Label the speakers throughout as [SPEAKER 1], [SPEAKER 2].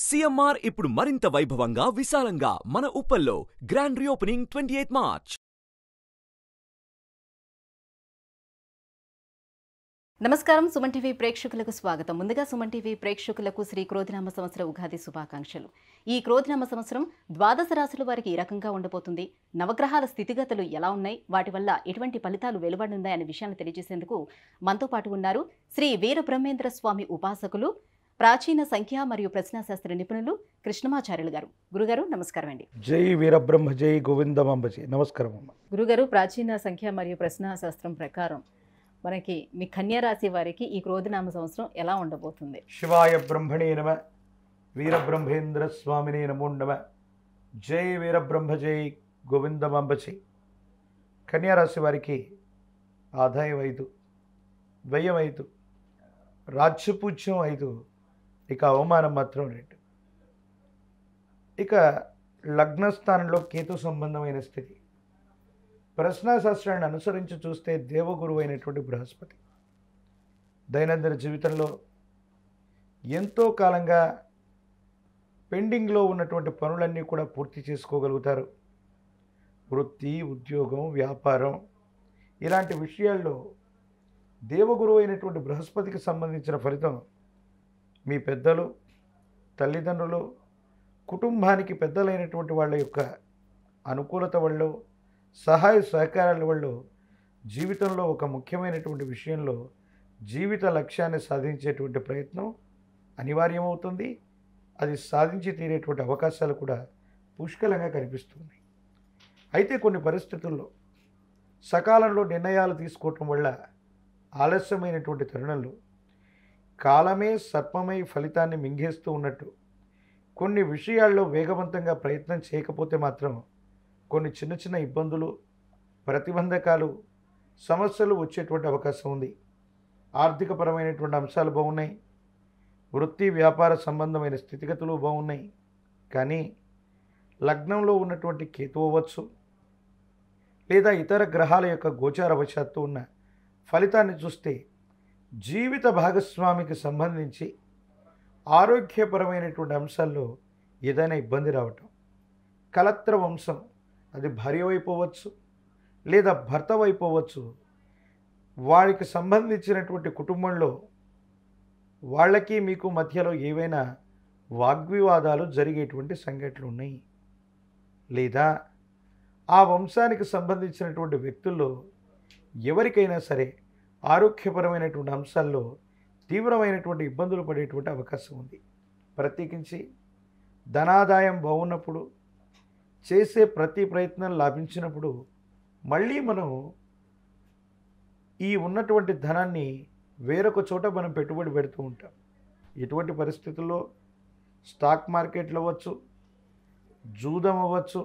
[SPEAKER 1] CMR ఇప్పుడు మరింత వైభవంగా విశాలంగా మన ఉప్పల్లో గ్రాండ్ రీఓపెనింగ్ 28 మార్చ్.
[SPEAKER 2] నమస్కారం. సుమన్ టీవీ ప్రేక్షకులకు స్వాగతం. ముందుగా సుమన్ టీవీ ప్రేక్షకులకు శ్రీ క్రోధినామ సంవత్సర ఉగాది శుభాకాంక్షలు. ఈ క్రోధినామ సంవత్సరం ద్వాదశ రాశుల వారికి ఈ రకంగా ఉండబోతుంది. నవగ్రహాల స్థితిగతులు ఎలా ఉన్నాయి, వాటి వల్ల ఎటువంటి ఫలితాలు వెలువడున్నాయి అనే విషయాన్ని తెలియజేసేందుకు మనతో పాటు ఉన్నారు శ్రీ వీరబ్రహ్మేంద్ర స్వామి ఉపాసకులు, ప్రాచీన సంఖ్య మరియు ప్రశ్నాశాస్త్ర నిపుణులు కృష్ణమాచార్యులు గారు. గురుగారు నమస్కారం అండి.
[SPEAKER 3] జై వీరబ్రహ్మ జై గోవిందమాంబ జై. నమస్కారం అమ్మ.
[SPEAKER 2] గురుగారు, ప్రాచీన సంఖ్య మరియు ప్రశ్నాశాస్త్రం ప్రకారం మనకి మీ కన్యా రాశి వారికి ఈ క్రోధినామ సంవత్సరం ఎలా ఉండబోతుంది?
[SPEAKER 3] శివాయ బ్రహ్మణే నమ, వీరబ్రహ్మేంద్ర స్వామినే నమో నమ. జై వీరబ్రహ్మ జై గోవిందమాంబ జై. కన్యారాశి వారికి ఆదాయం 5, వ్యయం 5, రాజ్యపూజ్యం 5, ఇక అవమానం మాత్రం 2. ఇక లగ్నస్థానంలో కేతు సంబంధమైన స్థితి. ప్రశ్నాశాస్త్రాన్ని అనుసరించి చూస్తే దేవగురువు అయినటువంటి బృహస్పతి దైనందిన జీవితంలో ఎంతో కాలంగా పెండింగ్లో ఉన్నటువంటి పనులన్నీ కూడా పూర్తి చేసుకోగలుగుతారు. వృత్తి, ఉద్యోగం, వ్యాపారం ఇలాంటి విషయాల్లో దేవగురువు అయినటువంటి బృహస్పతికి సంబంధించిన ఫలితం మీ పెద్దలు, తల్లిదండ్రులు, కుటుంబానికి పెద్దలైనటువంటి వాళ్ళ యొక్క అనుకూలత వల్ల, సహాయ సహకారాల వల్ల జీవితంలో ఒక ముఖ్యమైనటువంటి విషయంలో జీవిత లక్ష్యాన్ని సాధించేటువంటి ప్రయత్నం అనివార్యమవుతుంది. అది సాధించి తీరేటువంటి అవకాశాలు కూడా పుష్కలంగా కనిపిస్తున్నాయి. అయితే కొన్ని పరిస్థితుల్లో సకాలంలో నిర్ణయాలు తీసుకోవటం వల్ల ఆలస్యమైనటువంటి తరుణంలో కాలమే సర్పమై ఫలితాన్ని మింగేస్తూ ఉన్నట్టు కొన్ని విషయాల్లో వేగవంతంగా ప్రయత్నం చేయకపోతే మాత్రం కొన్ని చిన్న చిన్న ఇబ్బందులు, ప్రతిబంధకాలు, సమస్యలు వచ్చేటువంటి అవకాశం ఉంది. ఆర్థికపరమైనటువంటి అంశాలు బాగున్నాయి, వృత్తి వ్యాపార సంబంధమైన స్థితిగతులు బాగున్నాయి. కానీ లగ్నంలో ఉన్నటువంటి కేతు అవ్వచ్చు, లేదా ఇతర గ్రహాల యొక్క గోచారవశాత్తు ఉన్న ఫలితాన్ని చూస్తే జీవిత భాగస్వామికి సంబంధించి ఆరోగ్యపరమైనటువంటి అంశాల్లో ఏదైనా ఇబ్బంది రావటం, కలత్ర వంశం, అది భార్య వైపోవచ్చు లేదా భర్త వైపోవచ్చు, వారికి సంబంధించినటువంటి కుటుంబంలో వాళ్ళకి మీకు మధ్యలో ఏవైనా వాగ్వివాదాలు జరిగేటువంటి సంఘటనలు ఉన్నాయి. లేదా ఆ వంశానికి సంబంధించినటువంటి వ్యక్తుల్లో ఎవరికైనా సరే ఆరోగ్యపరమైనటువంటి అంశాల్లో తీవ్రమైనటువంటి ఇబ్బందులు పడేటువంటి అవకాశం ఉంది. ప్రత్యేకించి ధనాదాయం బాగున్నప్పుడు, చేసే ప్రతి ప్రయత్నం లాభించినప్పుడు మళ్ళీ మనం ఈ ఉన్నటువంటి ధనాన్ని వేరొక చోట మనం పెట్టుబడి పెడుతూ ఉంటాం. ఇటువంటి పరిస్థితుల్లో స్టాక్ మార్కెట్లు అవ్వచ్చు, జూదం అవ్వచ్చు,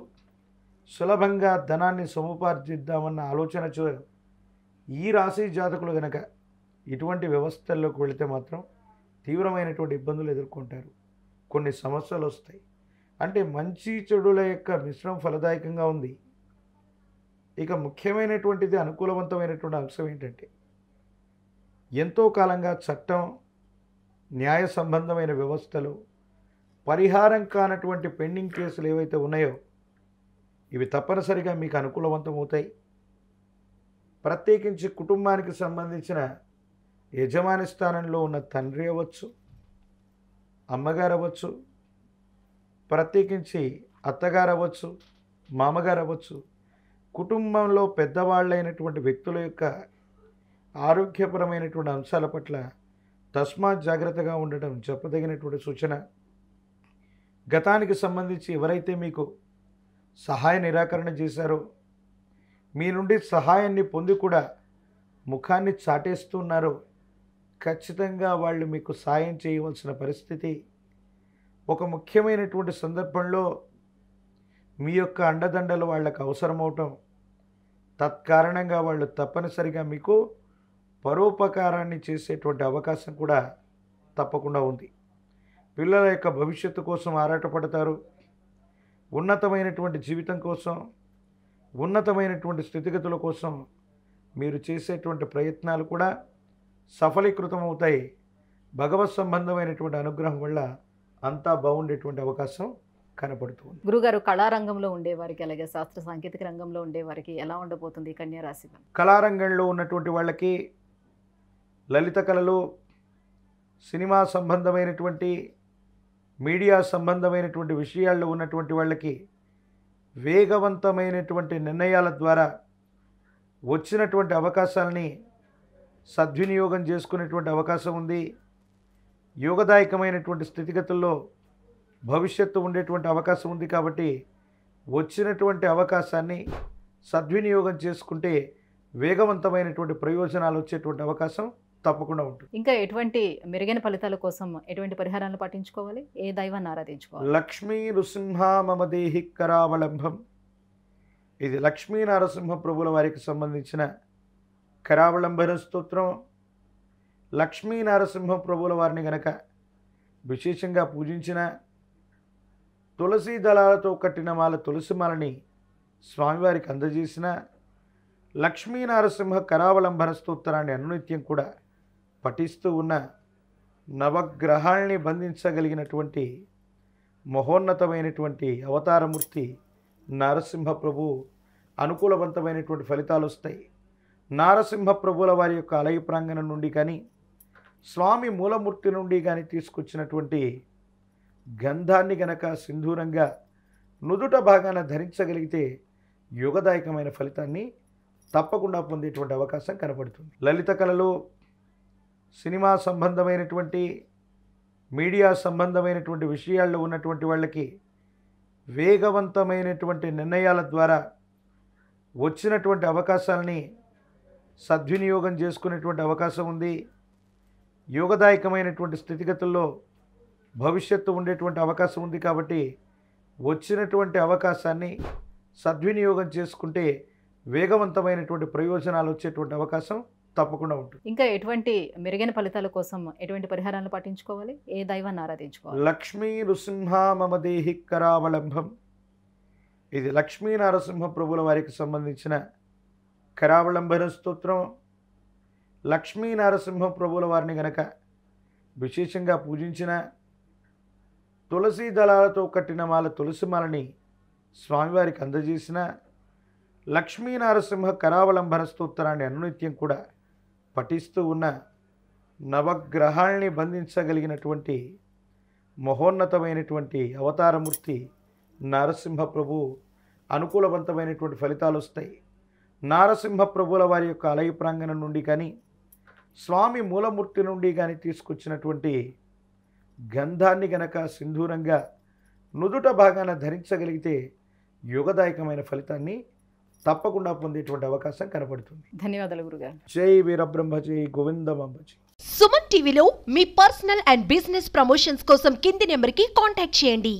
[SPEAKER 3] సులభంగా ధనాన్ని సముపార్జిద్దామన్న ఆలోచన ఈ రాశి జాతకులు కనుక ఇటువంటి వ్యవస్థల్లోకి వెళితే మాత్రం తీవ్రమైనటువంటి ఇబ్బందులు ఎదుర్కొంటారు. కొన్ని సమస్యలు వస్తాయి. అంటే మంచి చెడుల యొక్క మిశ్రమం ఫలదాయకంగా ఉంది. ఇక ముఖ్యమైనటువంటిది, అనుకూలవంతమైనటువంటి అంశం ఏంటంటే ఎంతో కాలంగా చట్టం, న్యాయ సంబంధమైన వ్యవస్థలు, పరిహారం కానటువంటి పెండింగ్ కేసులు ఏవైతే ఉన్నాయో ఇవి తప్పనిసరిగా మీకు అనుకూలవంతమవుతాయి. ప్రత్యేకించి కుటుంబానికి సంబంధించిన యజమాని స్థానంలో ఉన్న తండ్రి అవ్వచ్చు, అమ్మగారు అవ్వచ్చు, ప్రత్యేకించి అత్తగారు అవ్వచ్చు, మామగారు అవ్వచ్చు, కుటుంబంలో పెద్దవాళ్ళైనటువంటి వ్యక్తుల యొక్క ఆరోగ్యపరమైనటువంటి అంశాల పట్ల తస్మాత్ జాగ్రత్తగా ఉండటం చెప్పదగినటువంటి సూచన. గతానికి సంబంధించి ఎవరైతే మీకు సహాయ నిరాకరణ చేశారో, మీ నుండి సహాయాన్ని పొంది కూడా ముఖాన్ని చాటేస్తున్నారో, ఖచ్చితంగా వాళ్ళు మీకు సాయం చేయవలసిన పరిస్థితి. ఒక ముఖ్యమైనటువంటి సందర్భంలో మీ యొక్క అండదండలు వాళ్ళకు అవసరమవటం, తత్కారణంగా వాళ్ళు తప్పనిసరిగా మీకు పరోపకారాన్ని చేసేటువంటి అవకాశం కూడా తప్పకుండా ఉంది. పిల్లల యొక్క భవిష్యత్తు కోసం ఆరాటపడతారు. ఉన్నతమైనటువంటి జీవితం కోసం, ఉన్నతమైనటువంటి స్థితిగతుల కోసం మీరు చేసేటువంటి ప్రయత్నాలు కూడా సఫలీకృతం అవుతాయి. భగవత్ సంబంధమైనటువంటి అనుగ్రహం వల్ల అంతా బాగుండేటువంటి అవకాశం కనపడుతుంది.
[SPEAKER 2] గురుగారు, కళారంగంలో ఉండేవారికి అలాగే శాస్త్ర సాంకేతిక రంగంలో ఉండేవారికి ఎలా ఉండబోతుంది కన్యా రాశి వారికి?
[SPEAKER 3] కళారంగంలో ఉన్నటువంటి వాళ్ళకి, లలిత కళలు, సినిమా సంబంధమైనటువంటి, మీడియా సంబంధమైనటువంటి విషయాల్లో ఉన్నటువంటి వాళ్ళకి వేగవంతమైనటువంటి నిర్ణయాల ద్వారా వచ్చినటువంటి అవకాశాలని సద్వినియోగం చేసుకునేటువంటి అవకాశం ఉంది. యోగదాయకమైనటువంటి స్థితిగతుల్లో భవిష్యత్తు ఉండేటువంటి అవకాశం ఉంది. కాబట్టి వచ్చినటువంటి అవకాశాన్ని సద్వినియోగం చేసుకుంటే వేగవంతమైనటువంటి ప్రయోజనాలు వచ్చేటువంటి అవకాశం తప్పకుండా ఉంటుంది.
[SPEAKER 2] ఇంకా ఎటువంటి మెరుగైన ఫలితాల కోసం ఎటువంటి పరిహారాలను పాటించుకోవాలి? ఏ దైవాన్ని ఆరాధించుకోవాలి?
[SPEAKER 3] లక్ష్మీ నృసింహ మమ దేహి కరావలంబం. ఇది లక్ష్మీ నరసింహ ప్రభుల వారికి సంబంధించిన కరావలంబన స్తోత్రం. లక్ష్మీ నరసింహ ప్రభుల వారిని గనక విశేషంగా పూజించిన, తులసి దళాలతో కట్టిన మాల తులసి మాలని స్వామివారికి అందజేసిన, లక్ష్మీ నరసింహ కరావలంబన స్తోత్రాన్ని అనునిత్యం కూడా పఠిస్తూ ఉన్న, నవగ్రహాల్ని బంధించగలిగినటువంటి మహోన్నతమైనటువంటి అవతారమూర్తి నరసింహ ప్రభు అనుకూలవంతమైనటువంటి ఫలితాలు వస్తాయి. నారసింహ ప్రభుల వారి యొక్క ఆలయ ప్రాంగణం నుండి కానీ, స్వామి మూలమూర్తి నుండి కానీ తీసుకొచ్చినటువంటి గంధాన్ని గనక సింధూరంగా నుదుట భాగాన ధరించగలిగితే యోగదాయకమైన ఫలితాన్ని తప్పకుండా పొందేటువంటి అవకాశం కనపడుతుంది. లలిత కళలు, సినిమా సంబంధమైనటువంటి, మీడియా సంబంధమైనటువంటి విషయాల్లో ఉన్నటువంటి వాళ్ళకి వేగవంతమైనటువంటి నిర్ణయాల ద్వారా వచ్చినటువంటి అవకాశాలని సద్వినియోగం చేసుకునేటువంటి అవకాశం ఉంది. యోగదాయకమైనటువంటి స్థితిగతుల్లో భవిష్యత్తు ఉండేటువంటి అవకాశం ఉంది. కాబట్టి వచ్చినటువంటి అవకాశాన్ని సద్వినియోగం చేసుకుంటే వేగవంతమైనటువంటి ప్రయోజనాలు వచ్చేటువంటి అవకాశం తప్పకుండా ఉంటుంది.
[SPEAKER 2] ఇంకా ఎటువంటి మెరుగైన ఫలితాల కోసం ఎటువంటి పరిహారాలను పాటించుకోవాలి? ఏ దైవాన్ని ఆరాధించుకోవాలి?
[SPEAKER 3] లక్ష్మీ నృసింహ మమ దేహి కరావలంబం. ఇది లక్ష్మీ నరసింహ ప్రభుల వారికి సంబంధించిన కరావలంబన స్తోత్రం. లక్ష్మీ నరసింహ ప్రభుల వారిని గనక విశేషంగా పూజించిన, తులసి దళాలతో కట్టిన మాల తులసి మాలని స్వామివారికి అందజేసిన, లక్ష్మీ నరసింహ కరావలంబన స్తోత్రాన్ని అనునిత్యం కూడా పఠిస్తూ ఉన్న, నవగ్రహాల్ని బంధించగలిగినటువంటి మహోన్నతమైనటువంటి అవతారమూర్తి నరసింహ ప్రభు అనుకూలవంతమైనటువంటి ఫలితాలు వస్తాయి. నారసింహ ప్రభుల వారి యొక్క ఆలయ ప్రాంగణం నుండి కానీ, స్వామి మూలమూర్తి నుండి కానీ తీసుకొచ్చినటువంటి గంధాన్ని గనక సింధూరంగా నుదుట భాగాన ధరించగలిగితే యోగదాయకమైన ఫలితాన్ని తప్పకుండా పొందేటువంటి అవకాశం కనపడుతుంది.
[SPEAKER 2] ధన్యవాదాలు గురుగారు.
[SPEAKER 3] జై వీరబ్రహ్మ, జై గోవిందమాంబజీ.
[SPEAKER 4] సుమన్ టీవీలో మీ పర్సనల్ అండ్ బిజినెస్ ప్రమోషన్స్ కోసం కింది నెంబర్కి కాంటాక్ట్ చేయండి.